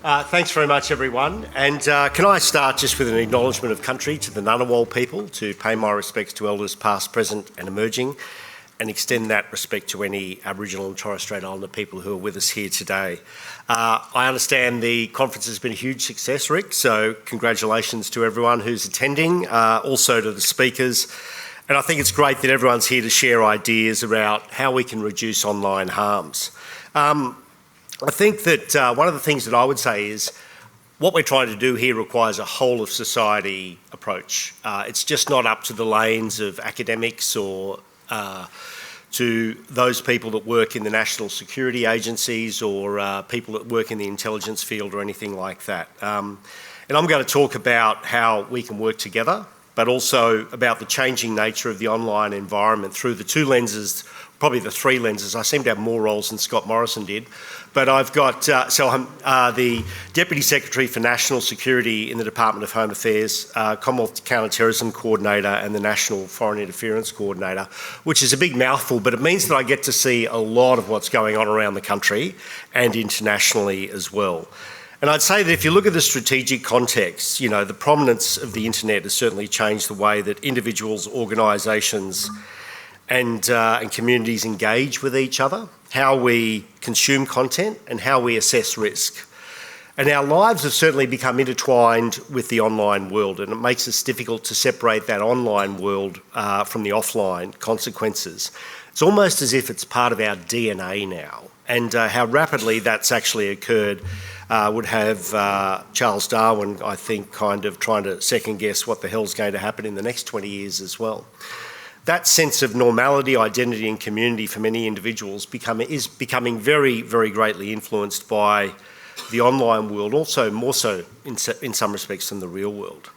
Thanks very much, everyone. And can I start just with an acknowledgement of country to the Ngunnawal people, to pay my respects to elders past, present and emerging, and extend that respect to any Aboriginal and Torres Strait Islander people who are with us here today. I understand the conference has been a huge success, Rick, so congratulations to everyone who's attending, also to the speakers. And I think it's great that everyone's here to share ideas about how we can reduce online harms. I think that one of the things that I would say is what we're trying to do here requires a whole of society approach. It's just not up to the lanes of academics or to those people that work in the national security agencies or people that work in the intelligence field or anything like that. And I'm going to talk about how we can work together, but also about the changing nature of the online environment through the two lenses, probably the three lenses. I seem to have more roles than Scott Morrison did. But I've got, so I'm the Deputy Secretary for National Security in the Department of Home Affairs, Commonwealth Counter-Terrorism Coordinator and the National Foreign Interference Coordinator, which is a big mouthful, but it means that I get to see a lot of what's going on around the country and internationally as well. And I'd say that if you look at the strategic context, you know, the prominence of the internet has certainly changed the way that individuals, organisations and communities engage with each other, how we consume content and how we assess risk. And our lives have certainly become intertwined with the online world, and it makes it difficult to separate that online world from the offline consequences. It's almost as if it's part of our DNA now, and how rapidly that's actually occurred would have Charles Darwin, I think, kind of trying to second guess what the hell's going to happen in the next 20 years as well. That sense of normality, identity and community for many individuals is becoming very, very greatly influenced by the online world, also more so in some respects than the real world.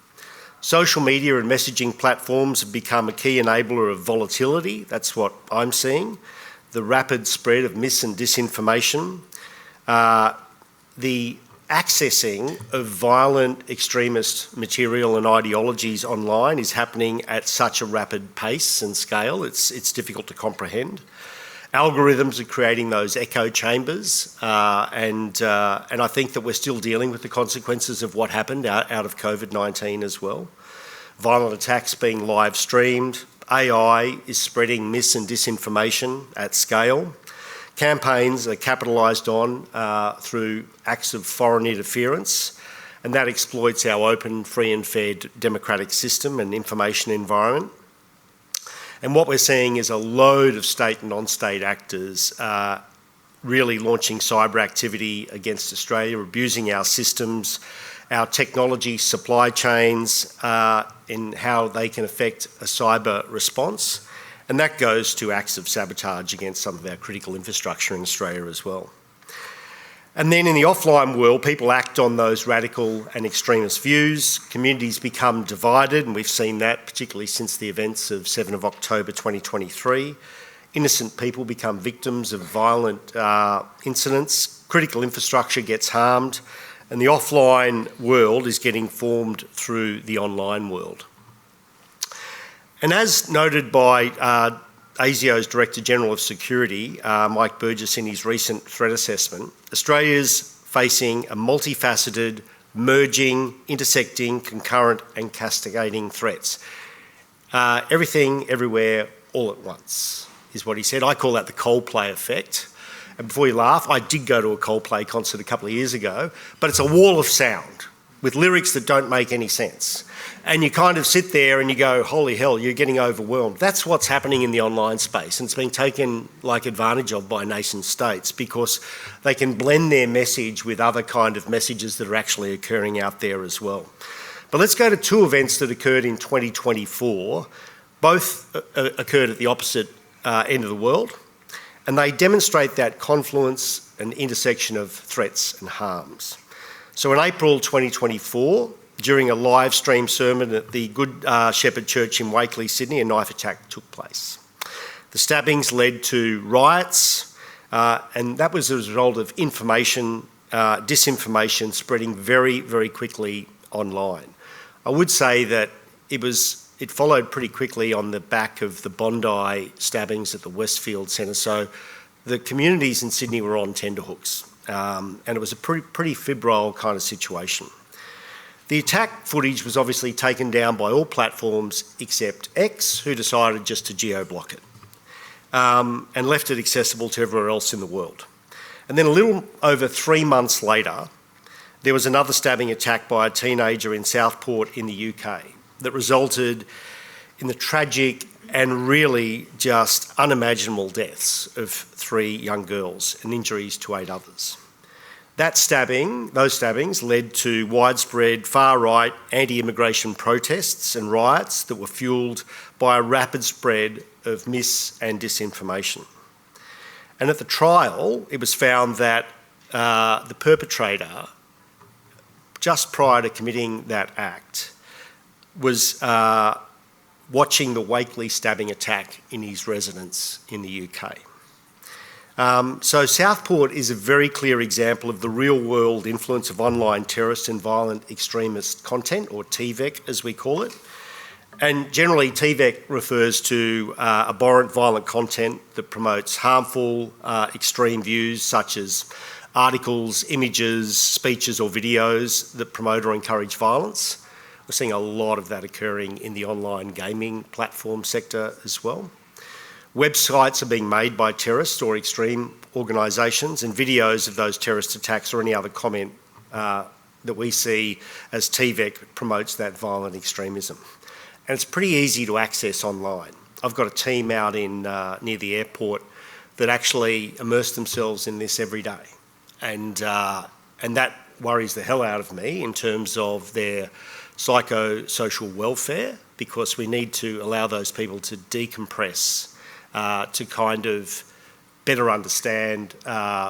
Social media and messaging platforms have become a key enabler of volatility. That's what I'm seeing. The rapid spread of mis and disinformation, the accessing of violent extremist material and ideologies online is happening at such a rapid pace and scale, it's difficult to comprehend. Algorithms are creating those echo chambers, and I think that we're still dealing with the consequences of what happened out of COVID-19 as well. Violent attacks being live streamed, AI is spreading mis and disinformation at scale. Campaigns are capitalised on through acts of foreign interference, and that exploits our open, free and fair democratic system and information environment. And what we're seeing is a load of state and non-state actors really launching cyber activity against Australia, abusing our systems, our technology supply chains in how they can affect a cyber response. And that goes to acts of sabotage against some of our critical infrastructure in Australia as well. And then in the offline world, people act on those radical and extremist views. Communities become divided, and we've seen that particularly since the events of 7 of October 2023. Innocent people become victims of violent incidents. Critical infrastructure gets harmed, and the offline world is getting formed through the online world. And as noted by ASIO's Director General of Security, Mike Burgess, in his recent threat assessment, Australia's facing a multifaceted, merging, intersecting, concurrent and cascading threats. Everything, everywhere, all at once, is what he said. I call that the Coldplay effect. And before you laugh, I did go to a Coldplay concert a couple of years ago, but it's a wall of sound with lyrics that don't make any sense. And you kind of sit there and you go, holy hell, you're getting overwhelmed. That's what's happening in the online space, and it's being taken like advantage of by nation states because they can blend their message with other kind of messages that are actually occurring out there as well. But let's go to two events that occurred in 2024. Both occurred at the opposite end of the world, and they demonstrate that confluence and intersection of threats and harms. So in April 2024, during a live stream sermon at the Good Shepherd Church in Wakeley, Sydney, a knife attack took place. The stabbings led to riots, and that was a result of disinformation spreading very, very quickly online. I would say that it followed pretty quickly on the back of the Bondi stabbings at the Westfield Centre, so the communities in Sydney were on tenterhooks. and it was a pretty febrile kind of situation. The attack footage was obviously taken down by all platforms except X, who decided just to geo-block it and left it accessible to everywhere else in the world. And then a little over 3 months later, there was another stabbing attack by a teenager in Southport in the UK that resulted in the tragic and really just unimaginable deaths of 3 young girls and injuries to 8 others. Those stabbings led to widespread far-right anti-immigration protests and riots that were fuelled by a rapid spread of mis- and disinformation. And at the trial, it was found that the perpetrator, just prior to committing that act, was watching the Wakely stabbing attack in his residence in the UK. So Southport is a very clear example of the real-world influence of online terrorist and violent extremist content, or TVEC as we call it. And generally TVEC refers to abhorrent violent content that promotes harmful extreme views such as articles, images, speeches or videos that promote or encourage violence. We're seeing a lot of that occurring in the online gaming platform sector as well. Websites are being made by terrorists or extreme organisations, and videos of those terrorist attacks or any other comment that we see as TVEC promotes that violent extremism. And it's pretty easy to access online. I've got a team out in near the airport that actually immerse themselves in this every day. And that worries the hell out of me in terms of their psychosocial welfare, because we need to allow those people to decompress, to kind of better understand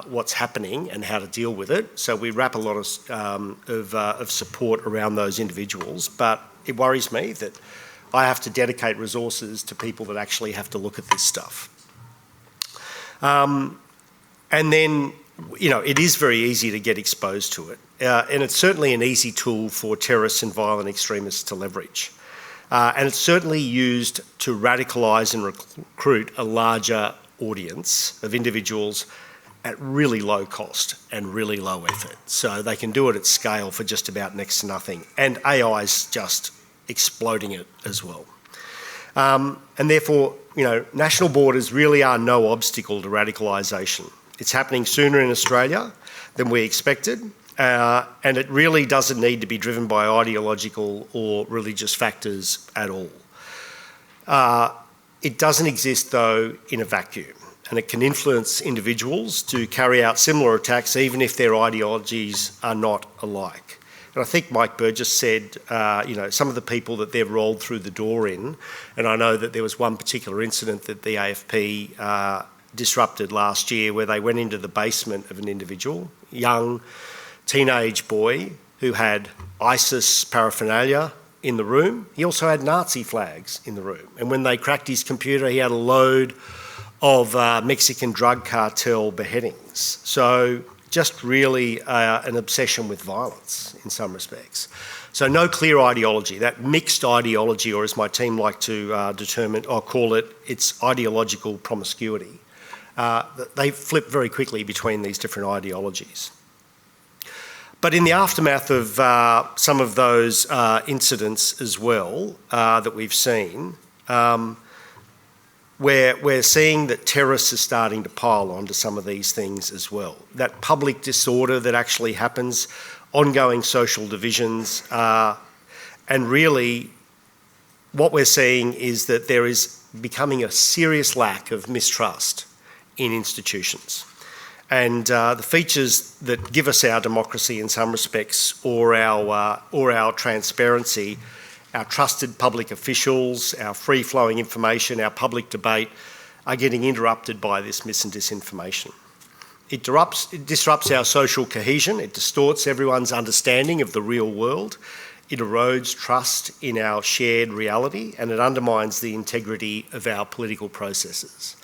what's happening and how to deal with it. So we wrap a lot of support around those individuals, but it worries me that I have to dedicate resources to people that actually have to look at this stuff. And then, you know, it is very easy to get exposed to it. And it's certainly an easy tool for terrorists and violent extremists to leverage. And it's certainly used to radicalise and recruit a larger audience of individuals at really low cost and really low effort. So they can do it at scale for just about next to nothing. And AI's just exploding it as well. And therefore, you know, national borders really are no obstacle to radicalisation. It's happening sooner in Australia than we expected, and it really doesn't need to be driven by ideological or religious factors at all. It doesn't exist, though, in a vacuum, and it can influence individuals to carry out similar attacks even if their ideologies are not alike. And I think Mike Burgess said, you know, some of the people that they've rolled through the door in, and I know that there was one particular incident that the AFP disrupted last year where they went into the basement of an individual, young teenage boy who had ISIS paraphernalia in the room. He also had Nazi flags in the room. And when they cracked his computer, he had a load of Mexican drug cartel beheadings. So just really an obsession with violence in some respects. So no clear ideology, that mixed ideology, or as my team like to determine or call it, it's ideological promiscuity. They flip very quickly between these different ideologies. But in the aftermath of some of those incidents as well that we've seen, we're seeing that terrorists are starting to pile onto some of these things as well. That public disorder that actually happens, ongoing social divisions, and really what we're seeing is that there is becoming a serious lack of mistrust in institutions. And the features that give us our democracy in some respects, or our transparency, our trusted public officials, our free-flowing information, our public debate, are getting interrupted by this mis and disinformation. It disrupts our social cohesion, it distorts everyone's understanding of the real world, it erodes trust in our shared reality, and it undermines the integrity of our political processes.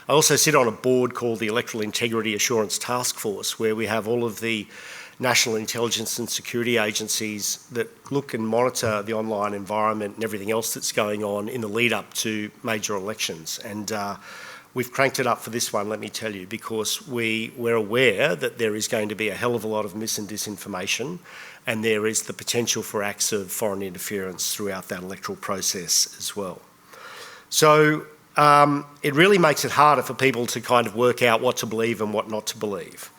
I also sit on a board called the Electoral Integrity Assurance Task Force, where we have all of the national intelligence and security agencies that look and monitor the online environment and everything else that's going on in the lead up to major elections. And we've cranked it up for this one, let me tell you, because we're aware that there is going to be a hell of a lot of mis and disinformation, and there is the potential for acts of foreign interference throughout that electoral process as well. So it really makes it harder for people to kind of work out what to believe and what not to believe.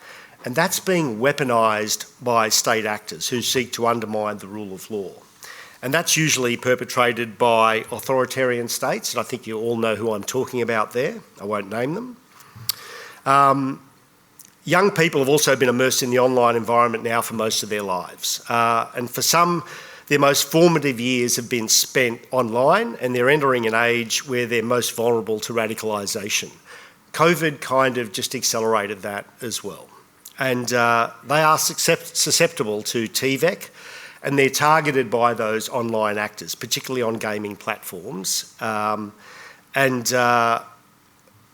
And that's being weaponised by state actors who seek to undermine the rule of law. And that's usually perpetrated by authoritarian states, and I think you all know who I'm talking about there. I won't name them. Young people have also been immersed in the online environment now for most of their lives. And for some, their most formative years have been spent online, and they're entering an age where they're most vulnerable to radicalisation. COVID kind of just accelerated that as well. And they are susceptible to TVEC, and they're targeted by those online actors, particularly on gaming platforms.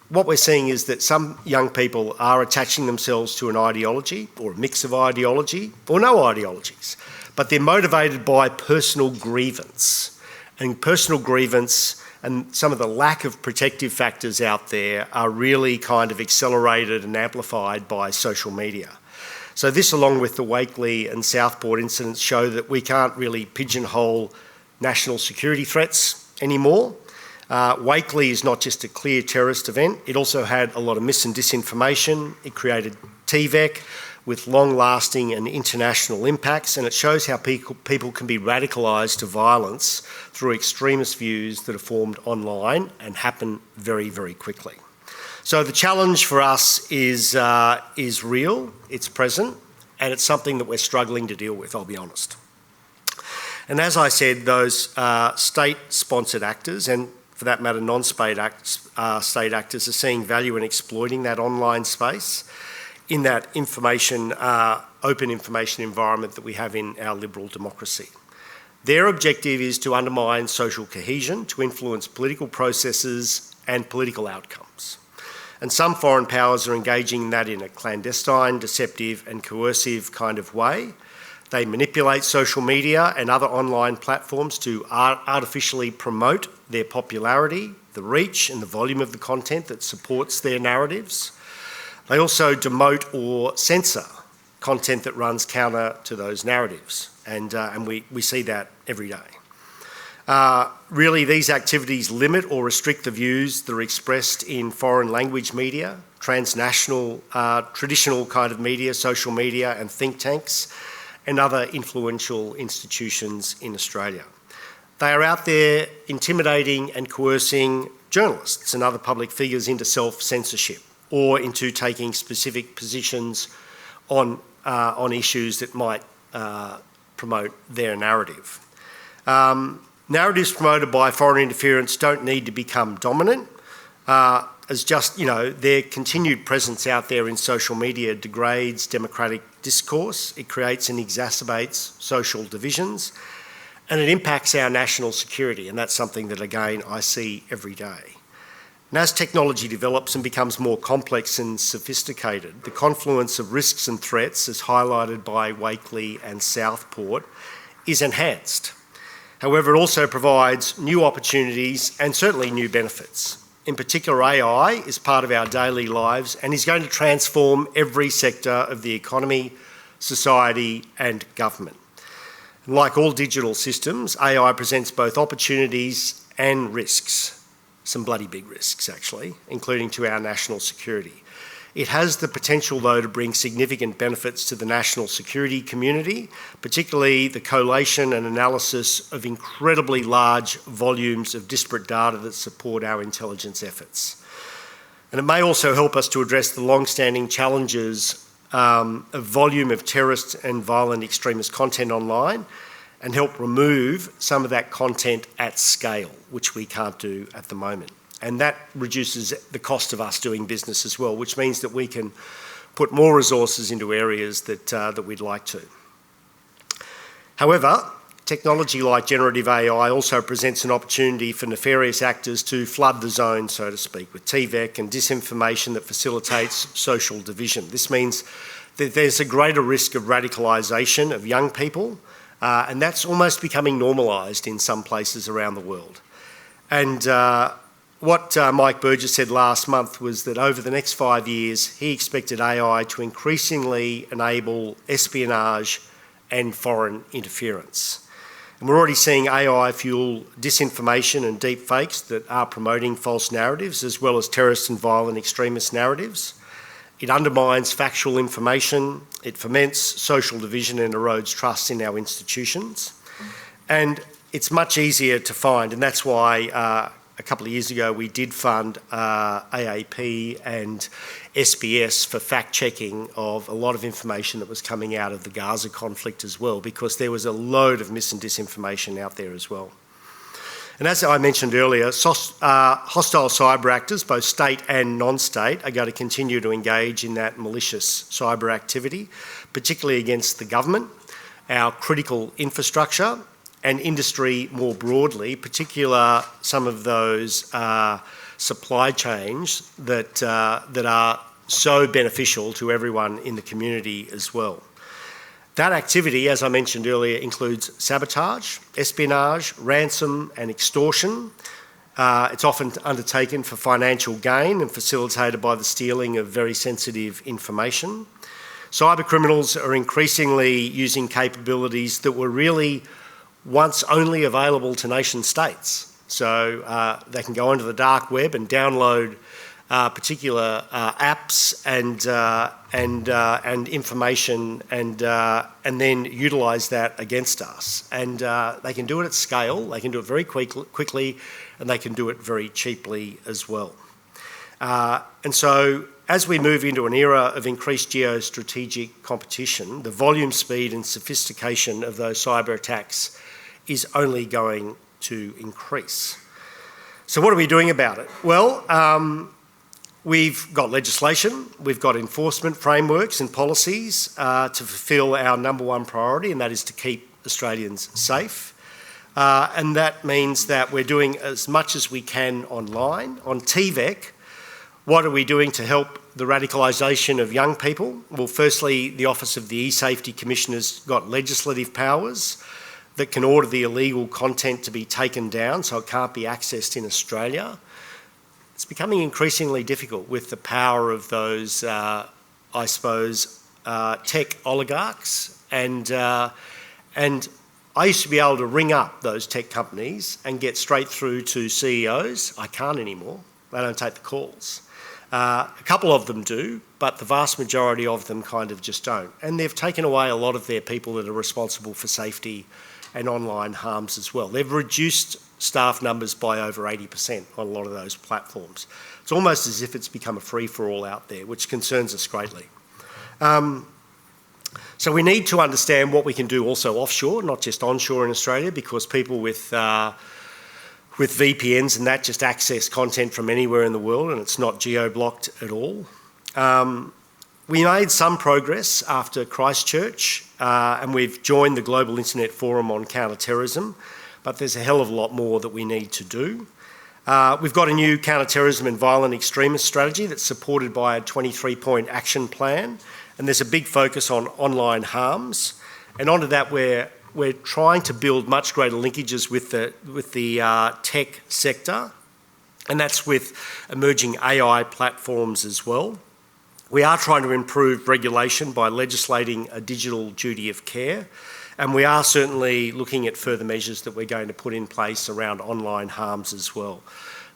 What we're seeing is that some young people are attaching themselves to an ideology or a mix of ideology or no ideologies, but they're motivated by personal grievance. And personal grievance and some of the lack of protective factors out there are really kind of accelerated and amplified by social media. So this, along with the Wakely and Southport incidents, show that we can't really pigeonhole national security threats anymore. Wakely is not just a clear terrorist event, it also had a lot of mis and disinformation. It created TVEC with long-lasting and international impacts, and it shows how people can be radicalised to violence through extremist views that are formed online and happen very, very quickly. So the challenge for us is real, it's present, and it's something that we're struggling to deal with, I'll be honest. And as I said, those state-sponsored actors, and for that matter non-state state actors, are seeing value in exploiting that online space in that open information environment that we have in our liberal democracy. Their objective is to undermine social cohesion, to influence political processes and political outcomes. And some foreign powers are engaging in that in a clandestine, deceptive and coercive kind of way. They manipulate social media and other online platforms to artificially promote their popularity, the reach and the volume of the content that supports their narratives. They also demote or censor content that runs counter to those narratives, and we see that every day. Really, these activities limit or restrict the views that are expressed in foreign language media, transnational, traditional kind of media, social media and think tanks, and other influential institutions in Australia. They are out there intimidating and coercing journalists and other public figures into self-censorship or into taking specific positions on issues that might promote their narrative. Narratives promoted by foreign interference don't need to become dominant, as just, their continued presence out there in social media degrades democratic discourse, it creates and exacerbates social divisions, and it impacts our national security, and that's something that, again, I see every day. And as technology develops and becomes more complex and sophisticated, the confluence of risks and threats, as highlighted by Wakely and Southport, is enhanced. However, it also provides new opportunities and certainly new benefits. In particular, AI is part of our daily lives and is going to transform every sector of the economy, society and government. And like all digital systems, AI presents both opportunities and risks. Some bloody big risks, actually, including to our national security. It has the potential, though, to bring significant benefits to the national security community, particularly the collation and analysis of incredibly large volumes of disparate data that support our intelligence efforts. And it may also help us to address the long-standing challenges of volume of terrorist and violent extremist content online, and help remove some of that content at scale, which we can't do at the moment. And that reduces the cost of us doing business as well, which means that we can put more resources into areas that we'd like to. However, technology like generative AI also presents an opportunity for nefarious actors to flood the zone, so to speak, with TVEC and disinformation that facilitates social division. This means that there's a greater risk of radicalisation of young people, and that's almost becoming normalised in some places around the world. And what Mike Burgess said last month was that over the next 5 years, he expected AI to increasingly enable espionage and foreign interference. And we're already seeing AI fuel disinformation and deep fakes that are promoting false narratives, as well as terrorist and violent extremist narratives. It undermines factual information, it foments social division and erodes trust in our institutions. And it's much easier to find, and that's why a couple of years ago we did fund AAP and SBS for fact-checking of a lot of information that was coming out of the Gaza conflict as well, because there was a load of mis and disinformation out there as well. And as I mentioned earlier, hostile cyber actors, both state and non-state, are going to continue to engage in that malicious cyber activity, particularly against the government, our critical infrastructure, and industry more broadly, particularly some of those supply chains that are so beneficial to everyone in the community as well. That activity, as I mentioned earlier, includes sabotage, espionage, ransom and extortion. It's often undertaken for financial gain and facilitated by the stealing of very sensitive information. Cyber criminals are increasingly using capabilities that were really once only available to nation states. So they can go onto the dark web and download particular apps and information and then utilise that against us. And they can do it at scale, they can do it very quickly, and they can do it very cheaply as well. And so as we move into an era of increased geostrategic competition, the volume, speed and sophistication of those cyber attacks is only going to increase. So what are we doing about it? Well, we've got legislation, we've got enforcement frameworks and policies to fulfil our number one priority, and that is to keep Australians safe. And that means that we're doing as much as we can online. On TVEC, what are we doing to help the radicalisation of young people? Well, firstly, the Office of the E-Safety Commissioner's got legislative powers that can order the illegal content to be taken down so it can't be accessed in Australia. It's becoming increasingly difficult with the power of those, I suppose, tech oligarchs. And I used to be able to ring up those tech companies and get straight through to CEOs. I can't anymore. They don't take the calls. A couple of them do, but the vast majority of them kind of just don't. And they've taken away a lot of their people that are responsible for safety and online harms as well. They've reduced staff numbers by over 80% on a lot of those platforms. It's almost as if it's become a free-for-all out there, which concerns us greatly. So we need to understand what we can do also offshore, not just onshore in Australia, because people with VPNs and that just access content from anywhere in the world, and it's not geo-blocked at all. We made some progress after Christchurch, and we've joined the Global Internet Forum on Counter-Terrorism, but there's a hell of a lot more that we need to do. We've got a new counter-terrorism and violent extremist strategy that's supported by a 23-point action plan, and there's a big focus on online harms. And onto that, we're trying to build much greater linkages with the tech sector, and that's with emerging AI platforms as well. We are trying to improve regulation by legislating a digital duty of care, and we are certainly looking at further measures that we're going to put in place around online harms as well.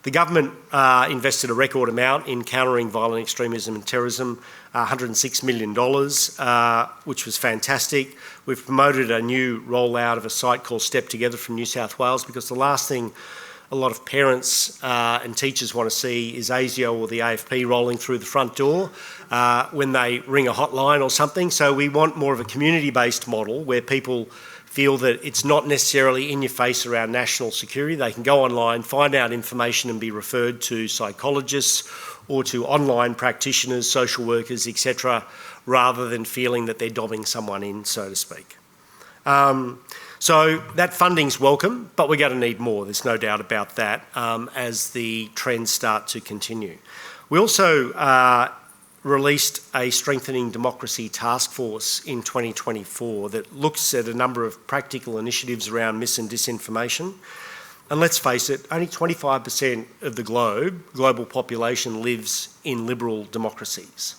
The government invested a record amount in countering violent extremism and terrorism, $106 million, which was fantastic. We've promoted a new rollout of a site called Step Together from New South Wales, because the last thing a lot of parents and teachers want to see is ASIO or the AFP rolling through the front door when they ring a hotline or something. So we want more of a community-based model where people feel that it's not necessarily in your face around national security. They can go online, find out information and be referred to psychologists or to online practitioners, social workers, etc., rather than feeling that they're dobbing someone in, so to speak. So that funding's welcome, but we're going to need more, there's no doubt about that, as the trends start to continue. We also released a Strengthening Democracy Task Force in 2024 that looks at a number of practical initiatives around mis and disinformation. And let's face it, only 25% of the global population lives in liberal democracies.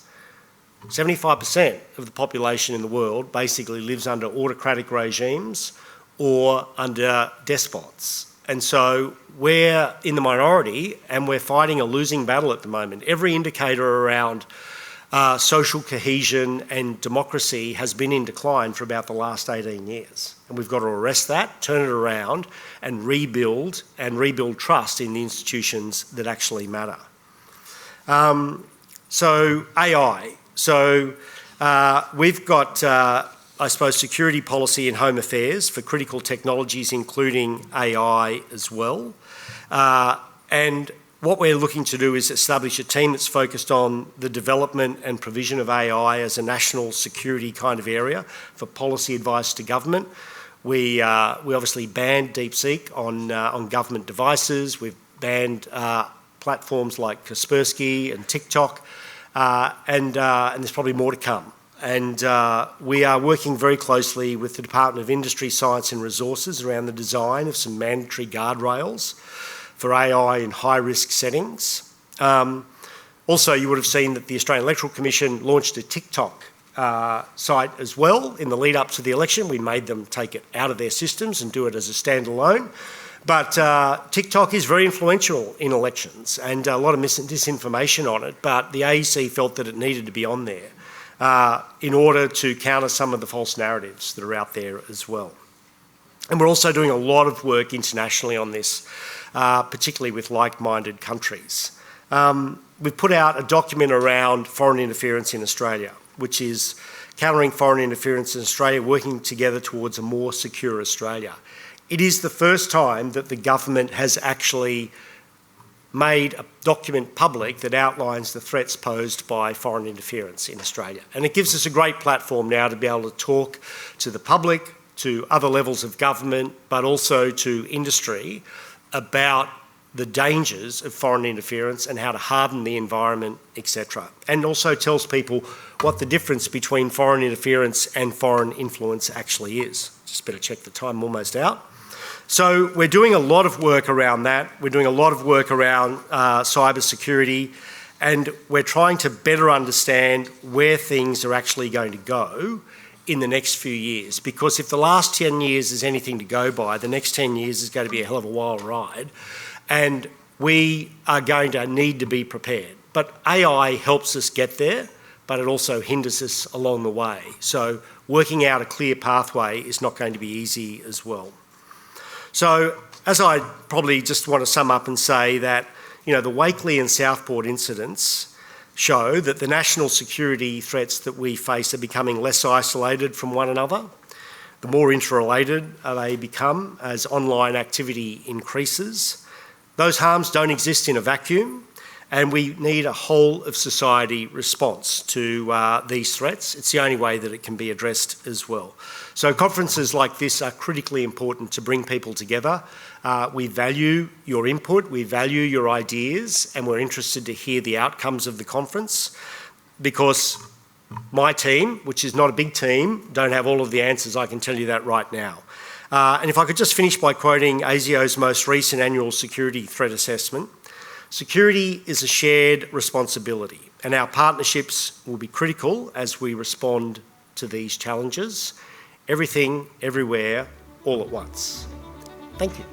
75% of the population in the world basically lives under autocratic regimes or under despots. And so we're in the minority and we're fighting a losing battle at the moment. Every indicator around social cohesion and democracy has been in decline for about the last 18 years. And we've got to arrest that, turn it around and rebuild trust in the institutions that actually matter. So AI. So we've got, I suppose, security policy and home affairs for critical technologies, including AI as well. And what we're looking to do is establish a team that's focused on the development and provision of AI as a national security kind of area for policy advice to government. We obviously banned DeepSeek on government devices. We've banned platforms like Kaspersky and TikTok, and there's probably more to come. And we are working very closely with the Department of Industry, Science and Resources around the design of some mandatory guardrails for AI in high-risk settings. Also, you would have seen that the Australian Electoral Commission launched a TikTok site as well in the lead up to the election. We made them take it out of their systems and do it as a standalone. But TikTok is very influential in elections and a lot of disinformation on it, but the AIC felt that it needed to be on there in order to counter some of the false narratives that are out there as well. And we're also doing a lot of work internationally on this, particularly with like-minded countries. We've put out a document around foreign interference in Australia, which is countering foreign interference in Australia, working together towards a more secure Australia. It is the first time that the government has actually made a document public that outlines the threats posed by foreign interference in Australia. And it gives us a great platform now to be able to talk to the public, to other levels of government, but also to industry about the dangers of foreign interference and how to harden the environment, etc. And also tells people what the difference between foreign interference and foreign influence actually is. Just better check the time, I'm almost out. So we're doing a lot of work around that. We're doing a lot of work around cyber security, and we're trying to better understand where things are actually going to go in the next few years. Because if the last 10 years is anything to go by, the next 10 years is going to be a hell of a wild ride. And we are going to need to be prepared. But AI helps us get there, but it also hinders us along the way. So working out a clear pathway is not going to be easy as well. So as I probably just want to sum up and say that, you know, the Wakeley and Southport incidents show that the national security threats that we face are becoming less isolated from one another. The more interrelated they become as online activity increases. Those harms don't exist in a vacuum, and we need a whole of society response to these threats. It's the only way that it can be addressed as well. So conferences like this are critically important to bring people together. We value your input, we value your ideas, and we're interested to hear the outcomes of the conference, because my team, which is not a big team, don't have all of the answers. I can tell you that right now. And if I could just finish by quoting ASIO's most recent annual security threat assessment. Security is a shared responsibility, and our partnerships will be critical as we respond to these challenges. Everything, everywhere, all at once. Thank you.